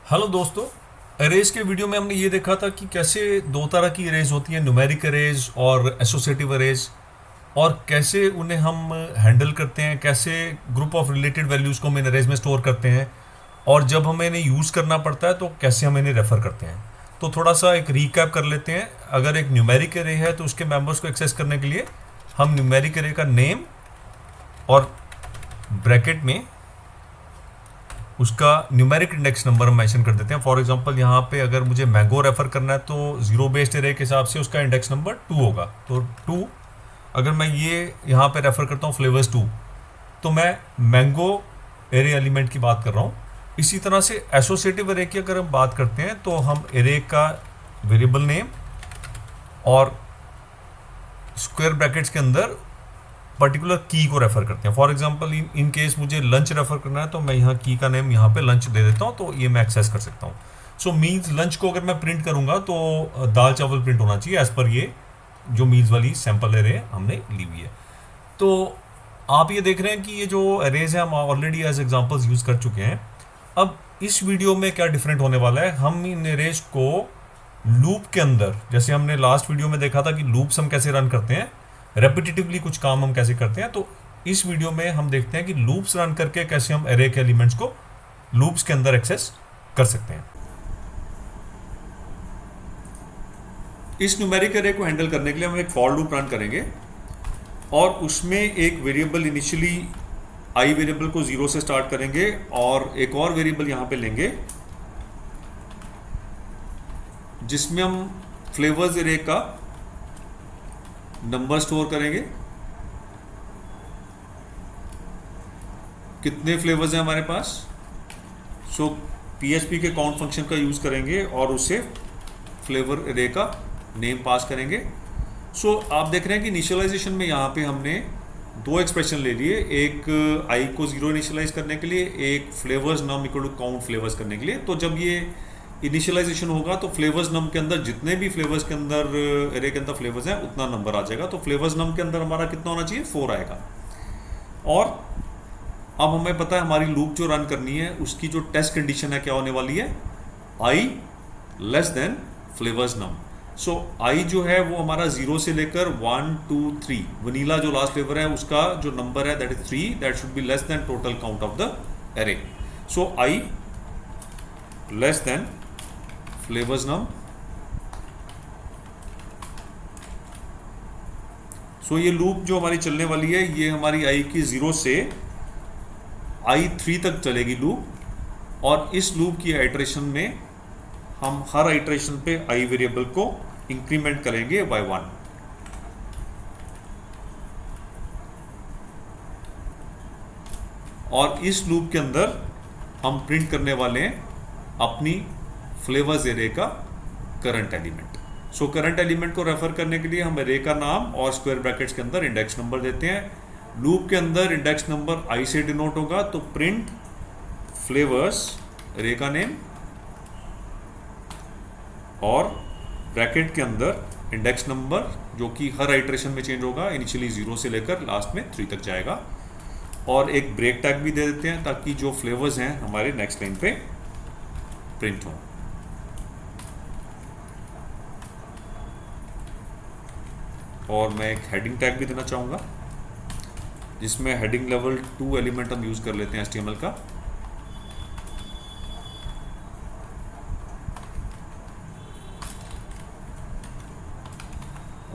Hello दोस्तों। Arrays के video में हमने ये देखा था कि कैसे दो तरह की अरेज होती हैं, न्यूमेरिक अरेज और एसोसिएटिव अरेज, और कैसे उन्हें हम हैंडल करते हैं, कैसे ग्रुप ऑफ रिलेटेड वैल्यूज़ को हम इन अरेज में स्टोर करते हैं, और जब हमें इन्हें यूज़ करना पड़ता है तो कैसे हम इन्हें रेफ़र करते हैं। तो थोड़ा सा एक रीकैप कर लेते हैं। अगर एक न्यूमेरिक अरे है तो उसके मेंबर्स को एक्सेस करने के लिए हम न्यूमेरिक अरे का नेम और ब्रैकेट में उसका न्यूमेरिक इंडेक्स नंबर हम मेंशन कर देते हैं। फॉर एग्जांपल यहाँ पे अगर मुझे मैंगो रेफर करना है तो जीरो बेस्ड एरे के हिसाब से उसका इंडेक्स नंबर 2 होगा। तो 2 अगर मैं ये यहाँ पे रेफर करता हूँ फ्लेवर्स 2, तो मैं मैंगो एरे एलिमेंट की बात कर रहा हूँ। इसी तरह से एसोसिएटिव एरे की अगर हम बात करते हैं तो हम एरे का वेरिएबल नेम और स्क्वायर ब्रैकेट्स के अंदर पर्टिकुलर की को रेफर करते हैं। फॉर एग्जांपल इन केस मुझे लंच रेफर करना है तो मैं यहाँ की का नेम यहाँ पे लंच दे देता हूँ, तो ये मैं एक्सेस कर सकता हूँ। सो मील्स लंच को अगर मैं प्रिंट करूँगा तो दाल चावल प्रिंट होना चाहिए एज पर ये जो मील्स वाली सैम्पल एरे हमने ली हुई है। तो आप ये देख रहे हैं कि ये जो एरेज है हम ऑलरेडी एज एग्जाम्पल्स यूज़ कर चुके हैं। अब इस वीडियो में क्या डिफरेंट होने वाला है, हम इन एरेज को लूप के अंदर, जैसे हमने लास्ट वीडियो में देखा था कि लूप्स हम कैसे रन करते हैं, रेपिटेटिवली कुछ काम हम कैसे करते हैं, तो इस वीडियो में हम देखते हैं कि लूप्स रन करके कैसे हम एरे के एलिमेंट्स को लूप्स के अंदर एक्सेस कर सकते हैं। इस न्यूमेरिक एरे को हैंडल करने के लिए हम एक फॉर लूप रन करेंगे और उसमें एक वेरिएबल इनिशियली आई वेरिएबल को 0 से स्टार्ट करेंगे और एक और वेरिएबल यहां पे लेंगे जिसमें हम फ्लेवर्स एरे का नंबर स्टोर करेंगे। कितने फ्लेवर्स हैं हमारे पास, सो PHP के काउंट फंक्शन का यूज़ करेंगे और उसे फ्लेवर एरे का नेम पास करेंगे। सो आप देख रहे हैं कि इनिशियलाइजेशन में यहाँ पे हमने दो एक्सप्रेशन ले लिए, एक आई को 0 इनिशियलाइज करने के लिए, एक flavours num equal to count flavours करने के लिए। तो जब ये इनिशियलाइजेशन होगा तो फ्लेवर्स नम के अंदर जितने भी फ्लेवर्स के अंदर एरे के अंदर फ्लेवर्स हैं उतना नंबर आ जाएगा। तो फ्लेवर्स नम के अंदर हमारा कितना होना चाहिए, 4 आएगा। और अब हमें पता है हमारी लूप जो रन करनी है उसकी जो टेस्ट कंडीशन है क्या होने वाली है, आई लेस देन फ्लेवर्स नम। सो आई जो है वो हमारा 0 से लेकर 1 2 3, वनीला जो लास्ट फ्लेवर है उसका जो नंबर है that is 3, that should be less than total count of the array. So I less than flavours num. So ये लूप जो हमारी चलने वाली है ये हमारी आई की 0 से आई 3 तक चलेगी लूप, और इस लूप की आइटरेशन में हम हर आइटरेशन पे आई वेरिएबल को इंक्रीमेंट करेंगे बाय 1। और इस लूप के अंदर हम प्रिंट करने वाले हैं अपनी फ्लेवर्स एरे का current element. So current element को रेफर करने के लिए हम एरे का नाम और स्क्वायर ब्रैकेट्स के अंदर इंडेक्स नंबर देते हैं। लूप के अंदर इंडेक्स नंबर आई से डिनोट होगा, तो प्रिंट फ्लेवर्स एरे का नेम और ब्रैकेट के अंदर इंडेक्स नंबर जो कि हर आइटरेशन में चेंज होगा, इनिशियली 0 से लेकर लास्ट में 3 तक जाएगा। और एक ब्रेक टैग भी दे देते हैं ताकि जो फ्लेवर्स हैं हमारे नेक्स्ट लाइन पे प्रिंट हो। और मैं एक हेडिंग टैग भी देना चाहूँगा जिसमें हेडिंग लेवल 2 एलिमेंट हम यूज़ कर लेते हैं HTML का।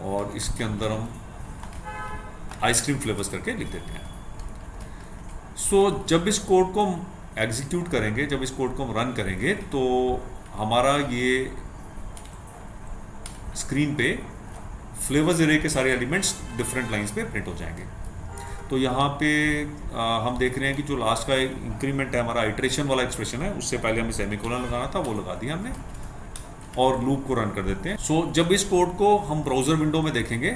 और इसके अंदर हम आइसक्रीम फ्लेवर्स करके लिख देते हैं। सो जब इस कोड को हम एग्जीक्यूट करेंगे, जब इस कोड को हम रन करेंगे, तो हमारा ये स्क्रीन पे फ्लेवर्स एरे के सारे एलिमेंट्स डिफरेंट लाइंस पे प्रिंट हो जाएंगे। तो यहाँ पे हम देख रहे हैं कि जो लास्ट का इंक्रीमेंट है हमारा आइटरेशन वाला एक्सप्रेशन है, उससे पहले हमें सेमीकोलन लगाना था, वो लगा दिया हमने, और लूप को रन कर देते हैं। सो जब इस कोड को हम ब्राउज़र विंडो में देखेंगे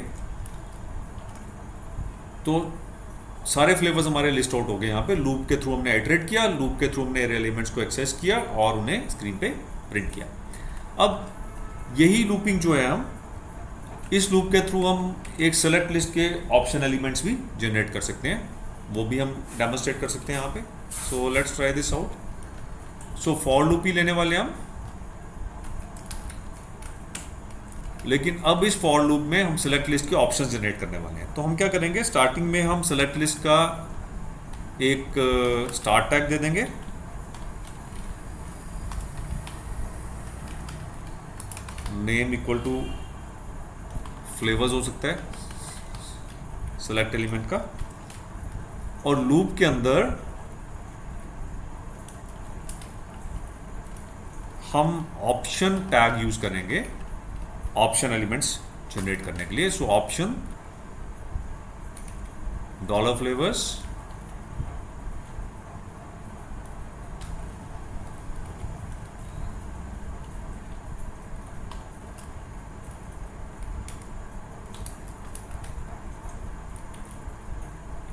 तो सारे फ्लेवर्स हमारे लिस्ट आउट हो गए। यहाँ पे लूप के थ्रू हमने आइटरेट किया, लूप के थ्रू हमने एरे एलिमेंट्स को एक्सेस किया और उन्हें स्क्रीन पे प्रिंट किया। अब यही लूपिंग जो है, हम इस लूप के थ्रू हम एक सेलेक्ट लिस्ट के ऑप्शन एलिमेंट्स भी जनरेट कर सकते हैं, वो भी हम डेमोन्स्ट्रेट कर सकते हैं यहाँ पे। So let's try this out. So for loop ही लेने वाले हम, लेकिन अब इस फॉर लूप में हम सेलेक्ट लिस्ट के ऑप्शंस जनरेट करने वाले हैं। तो हम क्या करेंगे, स्टार्टिंग में हम सेलेक्ट लिस्ट का एक स्टार्ट टैग दे देंगे, नेम इक्वल टू फ्लेवर्स हो सकता है सेलेक्ट एलिमेंट का, और लूप के अंदर हम ऑप्शन टैग यूज करेंगे ऑप्शन एलिमेंट्स जनरेट करने के लिए। सो ऑप्शन डॉलर फ्लेवर्स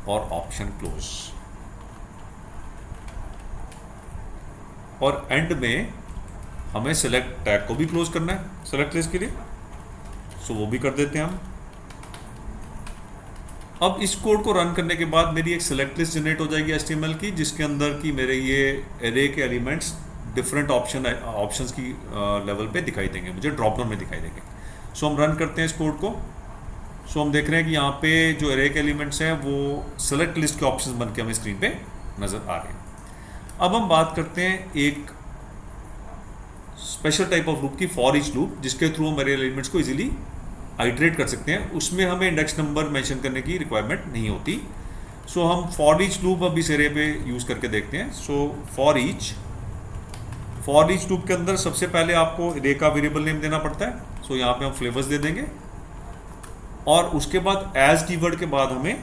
और ऑप्शन क्लोज, और एंड में हमें सेलेक्ट टैग को भी क्लोज करना है सेलेक्ट लिस्ट के लिए, सो वो भी कर देते हैं हम। अब इस कोड को रन करने के बाद मेरी एक सेलेक्ट लिस्ट जनरेट हो जाएगी HTML की, जिसके अंदर की मेरे ये एरे के एलिमेंट्स डिफरेंट ऑप्शंस की लेवल पे दिखाई देंगे, मुझे ड्रॉप डाउन में दिखाई देंगे। सो हम रन करते हैं इस कोड को। सो हम देख रहे हैं कि यहाँ पे जो एरे के एलिमेंट्स हैं वो सेलेक्ट लिस्ट के ऑप्शंस बन के हमें स्क्रीन पे नजर आ रहे हैं। अब हम बात करते हैं एक स्पेशल टाइप ऑफ लूप की, फॉर ईच लूप, जिसके थ्रू हम एरे एलिमेंट्स को इजीली आइटरेट कर सकते हैं। उसमें हमें इंडेक्स नंबर मेंशन करने की रिक्वायरमेंट नहीं होती। सो हम फॉर ईच लूप अब इस एरे पे यूज करके देखते हैं। सो फॉर ईच लूप के अंदर सबसे पहले आपको एरे का वेरिएबल नेम देना पड़ता है। सो यहाँ पे हम फ्लेवर्स दे देंगे, और उसके बाद एज कीवर्ड के बाद हमें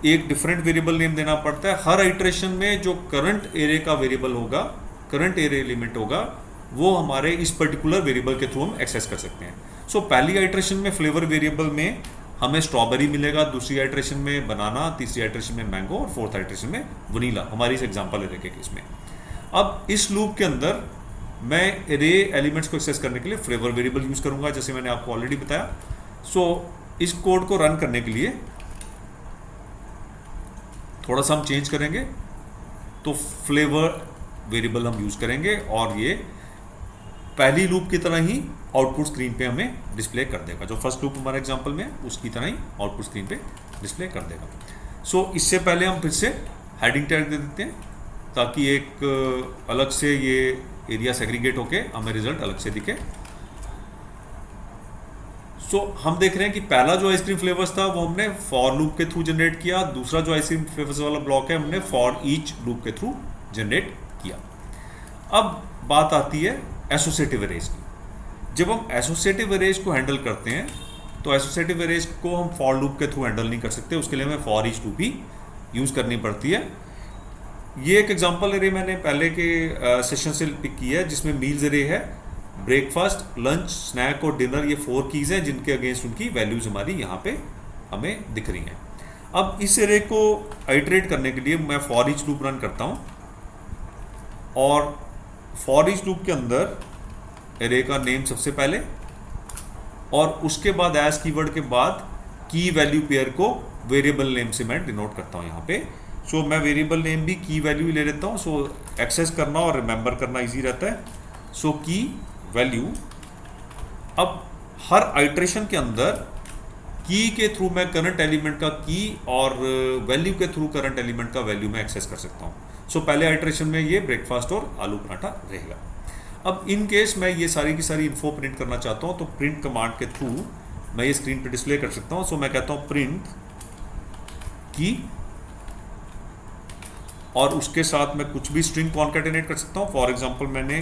एक डिफरेंट वेरिएबल नेम देना पड़ता है। हर आइटरेशन में जो करंट एरे का वेरिएबल होगा, करंट एरे एलिमेंट होगा, वो हमारे इस पर्टिकुलर वेरिएबल के थ्रू हम एक्सेस कर सकते हैं। सो पहली आइटरेशन में फ्लेवर वेरिएबल में हमें स्ट्रॉबेरी मिलेगा, दूसरी आइटरेशन में बनाना, तीसरी आइटरेशन में मैंगो, और फोर्थ आइटरेशन में वनीला। हमारी इस एग्जांपल है केस में। अब इस लूप के अंदर मैं एरे एलिमेंट्स को एक्सेस करने के लिए फ्लेवर वेरिएबल यूज करूंगा, जैसे मैंने आपको ऑलरेडी बताया। सो इस कोड को रन करने के लिए थोड़ा सा हम चेंज करेंगे, तो फ्लेवर वेरिएबल हम यूज करेंगे, और ये पहली लूप की तरह ही आउटपुट स्क्रीन पे हमें डिस्प्ले कर देगा। जो फर्स्ट लूप हमारे एग्जांपल में उसकी तरह ही आउटपुट स्क्रीन पे डिस्प्ले कर देगा। सो इससे पहले हम फिर से हेडिंग टैग दे देते हैं, ताकि एक अलग से ये एरिया सेग्रीगेट होके हमें रिजल्ट अलग से दिखे। सो हम देख रहे हैं कि पहला जो आइसक्रीम फ्लेवर्स था वो हमने फॉर लूप के थ्रू जनरेट किया, दूसरा जो आइसक्रीम फ्लेवर्स वाला ब्लॉक है हमने फॉर ईच लूप के थ्रू जनरेट किया। अब बात आती है एसोसिएटिव अरेज की। जब हम एसोसिएटिव अरेज को हैंडल करते हैं, तो एसोसिएटिव अरेज को हम फॉर लूप के थ्रू हैंडल नहीं कर सकते, उसके लिए हमें for each loop he use करनी पड़ती है। ये एक एग्जांपल एरे मैंने पहले के सेशन से पिक की है, जिसमें मील्स एरे है, ब्रेकफास्ट, लंच, स्नैक और डिनर, ये 4 कीज हैं जिनके अगेंस्ट उनकी वैल्यूज हमारी यहाँ पे हमें दिख रही हैं। अब इस एरे को आइटरेट करने के लिए मैं फॉर ईच लूप रन करता हूँ, और फॉर ईच लूप के अंदर एरे का नेम सबसे पहले, और उसके बाद एज कीवर्ड के बाद की वैल्यू पेयर को वेरिएबल नेम से मैं डिनोट करता हूँ यहाँ पे। सो मैं वेरिएबल नेम भी की वैल्यू ले लेता हूँ, सो एक्सेस करना और रिमेंबर करना इजी रहता है। सो की वैल्यू, अब हर आइटरेशन के अंदर की के थ्रू मैं करंट एलिमेंट का की और वैल्यू के थ्रू करंट एलिमेंट का वैल्यू मैं एक्सेस कर सकता हूँ। सो पहले आइटरेशन में ये ब्रेकफास्ट और आलू पराठा रहेगा। अब इन केस मैं ये सारी की सारी इन्फो प्रिंट करना चाहता हूँ, तो प्रिंट कमांड के थ्रू मैं ये स्क्रीन पे डिस्प्ले कर सकता हूँ। सो मैं कहता हूँ प्रिंट की, और उसके साथ मैं कुछ भी स्ट्रिंग कॉन्कैटिनेट कर सकता हूँ। फॉर एग्जांपल मैंने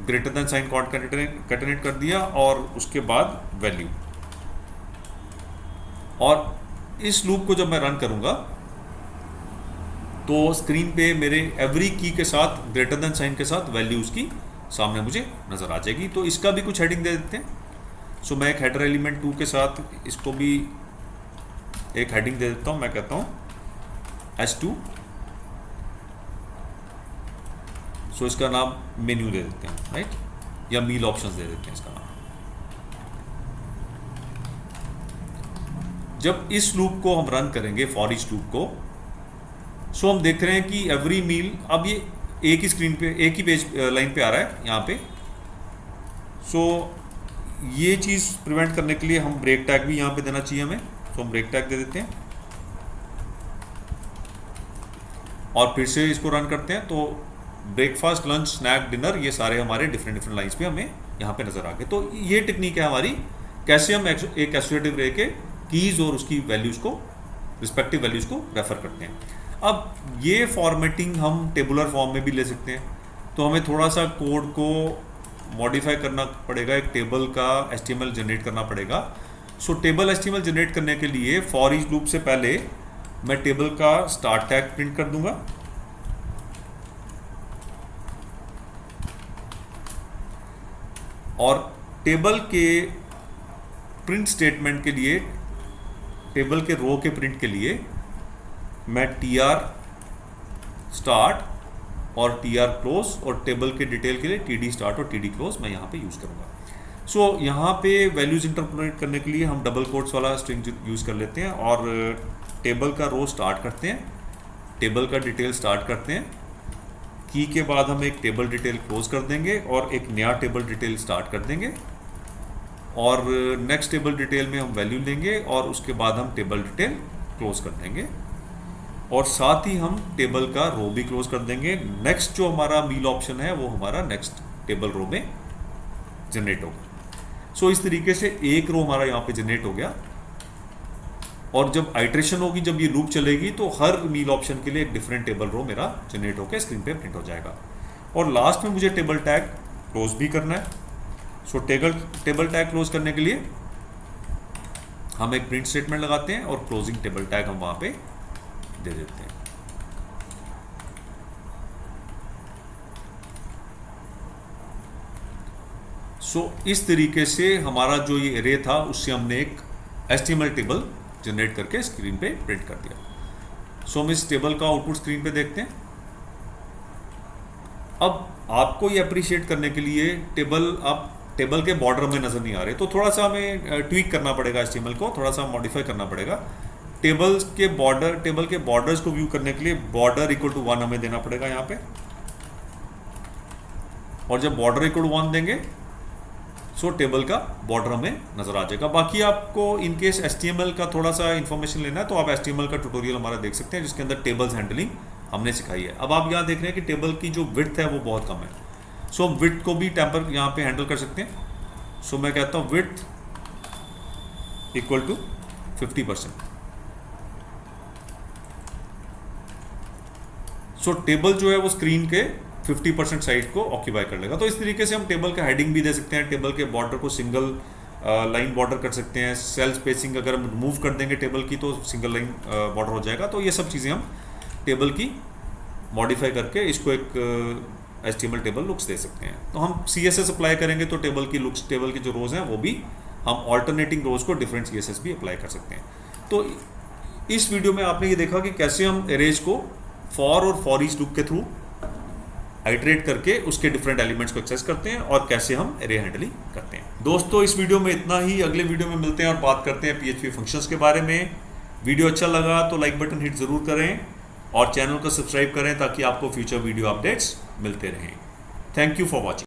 ग्रेटर देन साइन कॉन्कैटिनेट कर दिया, और उसके बाद वैल्यू। और इस लूप को जब मैं रन करूंगा, तो स्क्रीन पे मेरे एवरी की के साथ ग्रेटर देन साइन के साथ वैल्यूज की सामने मुझे नजर आ जाएगी। तो इसका भी कुछ हेडिंग दे देते हैं। सो मैं एक हेडर एलिमेंट 2 के साथ इसको भी एक हेडिंग दे देता हूँ। मैं कहता हूँ S2। सो इसका नाम मेन्यू दे देते हैं, राइट, या मील ऑप्शंस दे देते हैं इसका नाम। जब इस लूप को हम रन करेंगे, फॉर ईच लूप को, सो हम देख रहे हैं कि एवरी मील, अब ये एक ही स्क्रीन पे, एक ही पेज लाइन पे आ रहा है यहाँ पे। सो ये चीज़ प्रिवेंट करने के लिए हम ब्रेक टैग भी यहाँ पे देना चाहिए हमें। तो हम ब्रेक टैग दे देते हैं और फिर से इसको रन करते हैं। तो ब्रेकफास्ट, लंच, स्नैक, डिनर, ये सारे हमारे डिफरेंट लाइंस पे हमें यहाँ पे नज़र आ गए। तो ये टेक्निक है हमारी, कैसे हम एक एसोसिएटिव रे के कीज़ और उसकी वैल्यूज़ को, रिस्पेक्टिव वैल्यूज़ को रेफर करते हैं। अब ये फॉर्मेटिंग हम टेबुलर फॉर्म में भी ले सकते हैं। तो हमें थोड़ा सा कोड को मॉडिफाई करना पड़ेगा, एक टेबल का HTML जनरेट करना पड़ेगा। सो टेबल HTML जनरेट करने के लिए फॉर ईच लूप से पहले मैं टेबल का स्टार्ट टैग प्रिंट कर दूंगा और टेबल के प्रिंट स्टेटमेंट के लिए, टेबल के रो के प्रिंट के लिए मैं tr स्टार्ट और tr क्लोज और टेबल के डिटेल के लिए td स्टार्ट और td क्लोज मैं यहाँ पे यूज़ करूँगा। सो यहाँ पे वैल्यूज़ इंटरपोलेट करने के लिए हम डबल कोट्स वाला स्ट्रिंग यूज़ कर लेते हैं और टेबल का रो स्टार्ट करते हैं, टेबल का डिटेल स्टार्ट करते हैं, की के बाद हम एक टेबल डिटेल क्लोज कर देंगे और एक नया टेबल डिटेल स्टार्ट कर देंगे और नेक्स्ट टेबल डिटेल में हम वैल्यू लेंगे और उसके बाद हम टेबल डिटेल क्लोज कर देंगे और साथ ही हम टेबल का रो भी क्लोज कर देंगे। नेक्स्ट जो हमारा मील ऑप्शन है वो हमारा नेक्स्ट टेबल रो में जनरेट होगा। सो इस तरीके से एक रो हमारा यहाँ पे जनरेट हो गया और जब आइट्रेशन होगी, जब ये लूप चलेगी, तो हर मील ऑप्शन के लिए एक डिफरेंट टेबल रो मेरा जनरेट होकर स्क्रीन पे प्रिंट हो जाएगा। और लास्ट में मुझे टेबल टैग क्लोज भी करना है। सो टेबल टैग क्लोज करने के लिए हम एक प्रिंट स्टेटमेंट लगाते हैं और क्लोजिंग टेबल टैग हम वहाँ पे दे देते हैं। सो इस तरीके से हमारा जो ये एरे था उससे हमने एक HTML टेबल जनरेट करके स्क्रीन पे प्रिंट कर दिया। सो हम इस टेबल का आउटपुट स्क्रीन पे देखते हैं। अब आपको ये अप्रिशिएट करने के लिए टेबल के बॉर्डर में नज़र नहीं आ रहे, तो थोड़ा सा हमें ट्वीक करना पड़ेगा, HTML को थोड़ा सा मॉडिफाई करना पड़ेगा। टेबल के बॉर्डर्स को व्यू करने के लिए बॉर्डर इक्वल टू 1 हमें देना पड़ेगा यहाँ पे और जब बॉर्डर इक्वल टू 1 देंगे सो टेबल का बॉर्डर हमें नज़र आ जाएगा। बाकी आपको इन केस HTML का थोड़ा सा इन्फॉर्मेशन लेना है तो आप HTML का ट्यूटोरियल हमारा देख सकते हैं जिसके अंदर टेबल्स हैंडलिंग हमने सिखाई है। अब आप यहाँ देख रहे हैं कि टेबल की जो विड्थ है वो बहुत कम है। सो हम विड्थ को भी टेम्पर यहाँ पे हैंडल कर सकते हैं। सो मैं कहता हूँ width equal to 50%। So table जो है वो स्क्रीन के 50% साइड को ऑक्यूपाई कर लेगा। तो इस तरीके से हम टेबल का हेडिंग भी दे सकते हैं, टेबल के बॉर्डर को सिंगल लाइन बॉर्डर कर सकते हैं, सेल स्पेसिंग अगर हम रिमूव कर देंगे टेबल की तो सिंगल लाइन बॉर्डर हो जाएगा। तो ये सब चीज़ें हम टेबल की मॉडिफाई करके इसको एक HTML टेबल लुक्स दे सकते हैं। तो हम CSS अप्लाई करेंगे तो टेबल की लुक्स, टेबल की जो रोज़ हैं वो भी हम ऑल्टरनेटिंग रोज़ को डिफरेंट CSS भी अप्लाई कर सकते हैं। तो इस वीडियो में आपने ये देखा कि कैसे हम एरेज को फॉर और फॉर ईच लूप के थ्रू आइटरेट करके उसके डिफरेंट एलिमेंट्स को एक्सेस करते हैं और कैसे हम एरे हैंडलिंग करते हैं। दोस्तों इस वीडियो में इतना ही, अगले वीडियो में मिलते हैं और बात करते हैं PHP फंक्शंस के बारे में। वीडियो अच्छा लगा तो लाइक बटन हिट ज़रूर करें और चैनल को सब्सक्राइब करें ताकि आपको फ्यूचर वीडियो अपडेट्स मिलते रहें। Thank you for watching.